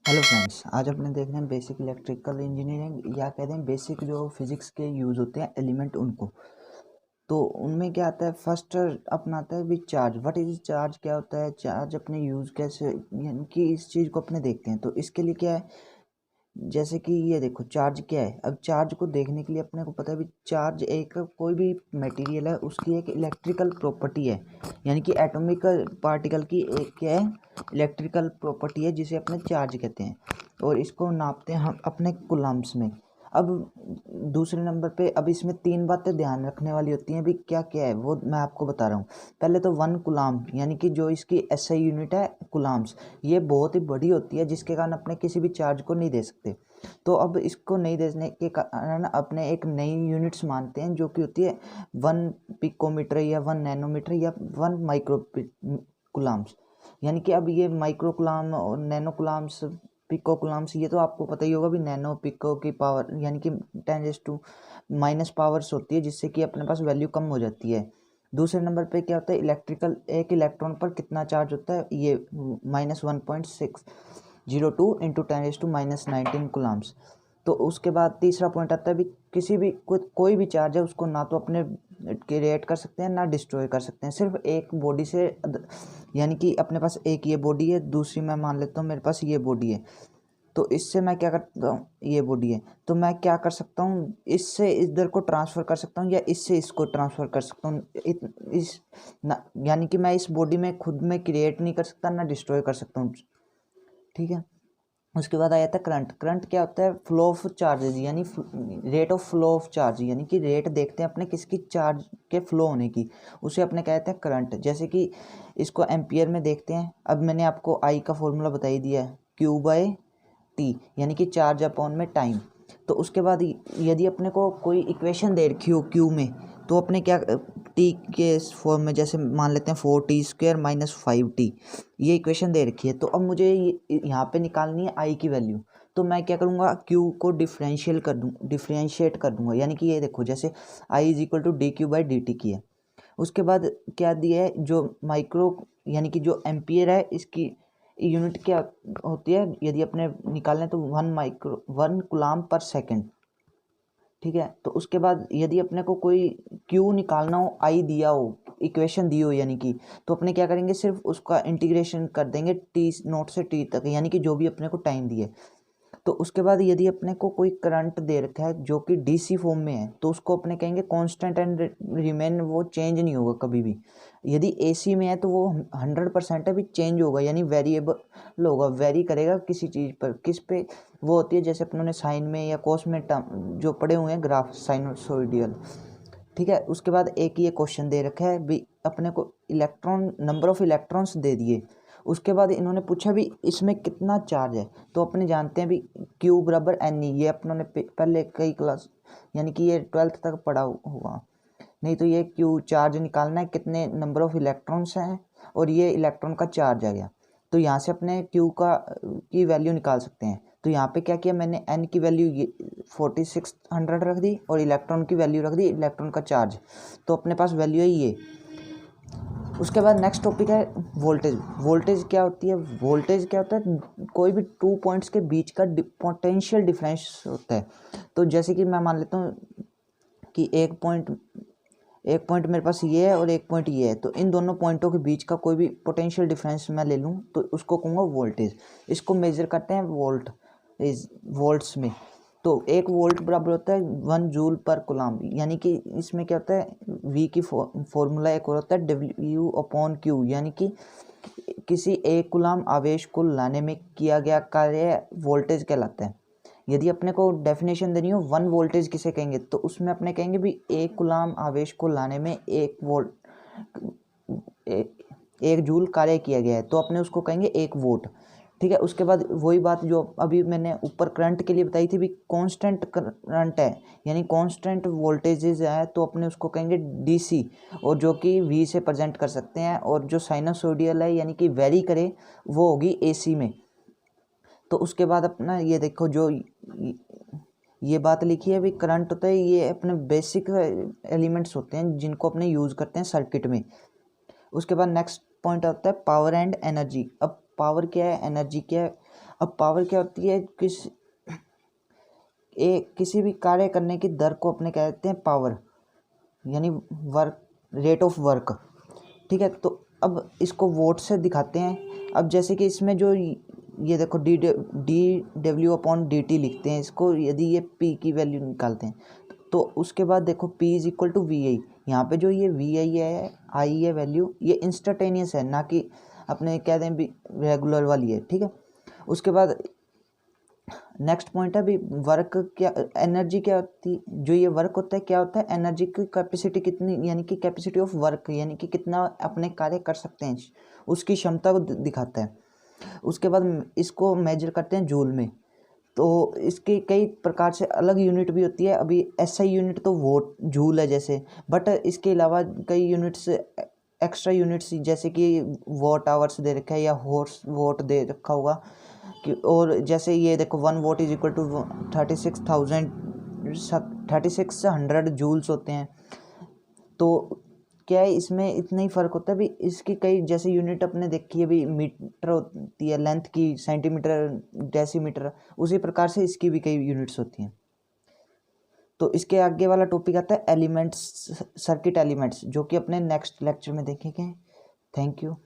Hello friends, आज अपने देख रहे हैं बेसिक इलेक्ट्रिकल इंजीनियरिंग या कहते हैं बेसिक जो फिजिक्स के यूज़ होते हैं एलिमेंट उनको। तो उनमें क्या आता है, फर्स्ट अपना आता है भी चार्ज। व्हाट इज चार्ज, क्या होता है चार्ज, अपने यूज़ कैसे, यानी कि इस चीज़ को अपने देखते हैं। तो इसके लिए क्या है, जैसे कि ये देखो चार्ज क्या है। अब चार्ज को देखने के लिए अपने को पता है भी चार्ज एक कोई भी मटेरियल है उसकी एक इलेक्ट्रिकल प्रॉपर्टी है, यानी कि एटॉमिक पार्टिकल की एक क्या है, इलेक्ट्रिकल प्रॉपर्टी है जिसे अपने चार्ज कहते हैं। और इसको नापते हैं हम अपने कूलम्ब्स में। अब दूसरे नंबर पे अब इसमें तीन बातें ध्यान रखने वाली होती हैं भी, क्या क्या है वो मैं आपको बता रहा हूँ। पहले तो वन कूलाम, यानी कि जो इसकी एसआई यूनिट है कूलाम्स, ये बहुत ही बड़ी होती है जिसके कारण अपने किसी भी चार्ज को नहीं दे सकते। तो अब इसको नहीं देने के कारण अपने एक नई यूनिट्स मानते हैं जो कि होती है वन पिकोमीटर या वन नैनोमीटर या वन माइक्रो कूलाम्स। यानी कि अब ये माइक्रो कूलाम और नैनो कूलाम्स, पिको कूलाम्स, ये तो आपको पता ही होगा भी। नैनो पिको की पावर यानी कि 10⁻⁻⁻ पावर्स होती है जिससे कि अपने पास वैल्यू कम हो जाती है। दूसरे नंबर पे क्या होता है, इलेक्ट्रिकल एक इलेक्ट्रॉन पर कितना चार्ज होता है, ये -1.602 इंटू 10⁻⁻19 कूलाम्स। तो उसके बाद तीसरा पॉइंट आता है भी किसी भी कोई भी चार्ज है उसको ना तो अपने क्रिएट कर सकते हैं ना डिस्ट्रॉय कर सकते हैं, सिर्फ एक बॉडी से। यानी कि अपने पास एक ये बॉडी है, दूसरी मैं मान लेता हूँ मेरे पास ये बॉडी है। तो इससे मैं क्या करता हूँ, ये बॉडी है तो मैं क्या कर सकता हूँ, इससे इधर को ट्रांसफ़र कर सकता हूँ या इससे इसको ट्रांसफ़र कर सकता हूँ। इस ना, यानी कि मैं इस बॉडी में खुद में क्रिएट नहीं कर सकता ना डिस्ट्रॉय कर सकता हूँ। ठीक है। उसके बाद आ जाता है करंट। करंट क्या होता है, फ्लो ऑफ चार्जेज, यानी rate of flow of charge, यानी कि रेट देखते हैं अपने किसकी चार्ज के फ्लो होने की, उसे अपने कहते हैं करंट। जैसे कि इसको एम्पियर में देखते हैं। अब मैंने आपको आई का फॉर्मूला बता ही दिया है, Q/T, यानी कि चार्ज अपॉन में टाइम। तो उसके बाद यदि अपने को कोई इक्वेशन दे रखी हो क्यू में, तो अपने क्या टी के फॉर्म में जैसे मान लेते हैं 4t² - 5t, ये इक्वेशन दे रखी है। तो अब मुझे यहाँ पे निकालनी है आई की वैल्यू। तो मैं क्या करूँगा, क्यू को डिफ्रेंशिएट कर दूँगा। यानी कि ये देखो जैसे आई = dQ/dt की है। उसके बाद क्या दिया है, जो माइक्रो यानी कि जो एम्पियर है इसकी यूनिट क्या होती है, यदि अपने निकालें तो 1 कूलाम पर सेकंड। ठीक है। तो उसके बाद यदि अपने को कोई क्यू निकालना हो, आई दिया हो, इक्वेशन दी हो यानी कि, तो अपने क्या करेंगे, सिर्फ उसका इंटीग्रेशन कर देंगे T0 से T तक, यानी कि जो भी अपने को टाइम दिए। तो उसके बाद यदि अपने को कोई करंट दे रखा है जो कि डीसी फॉर्म में है, तो उसको अपने कहेंगे कांस्टेंट एंड रिमेन, वो चेंज नहीं होगा कभी भी। यदि एसी में है तो वो 100% है भी चेंज होगा, यानी वेरिएबल होगा, वेरी करेगा किसी चीज़ पर, किस पे वो होती है। जैसे अपनों ने साइन में या कोस में जो पढ़े हुए हैं ग्राफ साइनसोइडियल। ठीक है। उसके बाद एक ये क्वेश्चन दे रखा है भी, अपने को electron number of electrons they दिए। उसके बाद इन्होंने पूछा भी इसमें कितना चार्ज है। तो अपने जानते हैं भी Q = Ne, ये अपनों ने पहले कई क्लास यानी कि ये 12th तक पढ़ा हुआ। नहीं तो ये क्यू चार्ज निकालना है, कितने नंबर ऑफ इलेक्ट्रॉन्स हैं और ये इलेक्ट्रॉन का चार्ज आ गया। तो यहाँ से अपने क्यू की वैल्यू निकाल सकते हैं। तो यहाँ पे क्या किया मैंने, एन की वैल्यू 4600 रख दी और इलेक्ट्रॉन की वैल्यू रख दी, इलेक्ट्रॉन का चार्ज। तो अपने पास वैल्यू है ये। उसके बाद नेक्स्ट टॉपिक है वोल्टेज। वोल्टेज क्या होती है, वोल्टेज क्या होता है, कोई भी 2 पॉइंट्स के बीच का पोटेंशियल डिफरेंस होता है। तो जैसे कि मैं मान लेता हूँ कि एक पॉइंट मेरे पास ये है और एक पॉइंट ये है, तो इन दोनों पॉइंटों के बीच का कोई भी पोटेंशियल डिफरेंस मैं ले लूँ तो उसको कहूँगा वोल्टेज। इसको मेजर करते हैं वोल्ट्स में। तो 1 वोल्ट बराबर होता है 1 जूल/कूलम, यानी कि इसमें क्या होता है, वी की फॉर्मूला एक और होता है W/Q, यानी कि किसी एक कूलम आवेश को लाने में किया गया कार्य वोल्टेज कहलाता है। यदि अपने को डेफिनेशन देनी हो 1 वोल्टेज किसे कहेंगे, तो उसमें अपने कहेंगे भी 1 कूलम आवेश को लाने में 1 जूल कार्य किया गया है, तो अपने उसको कहेंगे 1 वोल्ट। ठीक है। उसके बाद वही बात जो अभी मैंने ऊपर करंट के लिए बताई थी भी, कांस्टेंट करंट है यानी कांस्टेंट वोल्टेजेस है, तो अपने उसको कहेंगे डीसी, और जो कि वी से प्रेजेंट कर सकते हैं। और जो साइनसोइडियल है यानी कि वेरी करे, वो होगी एसी में। तो उसके बाद अपना ये देखो, जो ये बात लिखी है भी, करंट होता है, ये अपने बेसिक एलिमेंट्स होते हैं जिनको अपने यूज़ करते हैं सर्किट में। उसके बाद नेक्स्ट पॉइंट आता है पावर एंड एनर्जी। अब पावर क्या है, एनर्जी क्या है। अब पावर क्या होती है, किसी भी कार्य करने की दर को अपने कहते हैं पावर, यानी वर्क, रेट ऑफ वर्क। ठीक है, तो अब इसको वोट से दिखाते हैं। अब जैसे कि इसमें जो ये देखो dW/dt लिखते हैं इसको, यदि ये P की वैल्यू निकालते हैं तो उसके बाद देखो P is equal to VI। यहाँ पे जो ये VI है, आई है वैल्यू, ये इंस्टेंटेनियस है, ना कि अपने कह दें भी रेगुलर वाली है। ठीक है, उसके बाद नेक्स्ट पॉइंट है भी वर्क क्या, एनर्जी क्या होती, जो ये वर्क होता है क्या होता है, एनर्जी की कैपेसिटी कितनी, यानी कि कैपेसिटी ऑफ वर्क, यानी कि कितना अपने कार्य कर सकते हैं, उसकी क्षमता को दिखाता है। उसके बाद इसको मेजर करते हैं जूल में। तो इसके कई प्रकार से अलग यूनिट भी होती है। अभी SI यूनिट तो वोट जूल है जैसे, बट इसके अलावा कई यूनिट्स, एक्स्ट्रा यूनिट्स जैसे कि वॉट आवर्स दे रखा है या हॉर्स वोट दे रखा होगा कि, और जैसे ये देखो 1 watt is equal to 3600 joules होते हैं। तो क्या है, इसमें इतना ही फ़र्क होता है भी, इसकी कई जैसे यूनिट अपने देखी है भी, मीटर होती है लेंथ की, सेंटीमीटर, डेसीमीटर, उसी प्रकार से इसकी भी कई यूनिट्स होती हैं। तो इसके आगे वाला टॉपिक आता है एलिमेंट्स, सर्किट एलिमेंट्स, जो कि अपने नेक्स्ट लेक्चर में देखेंगे। Thank you.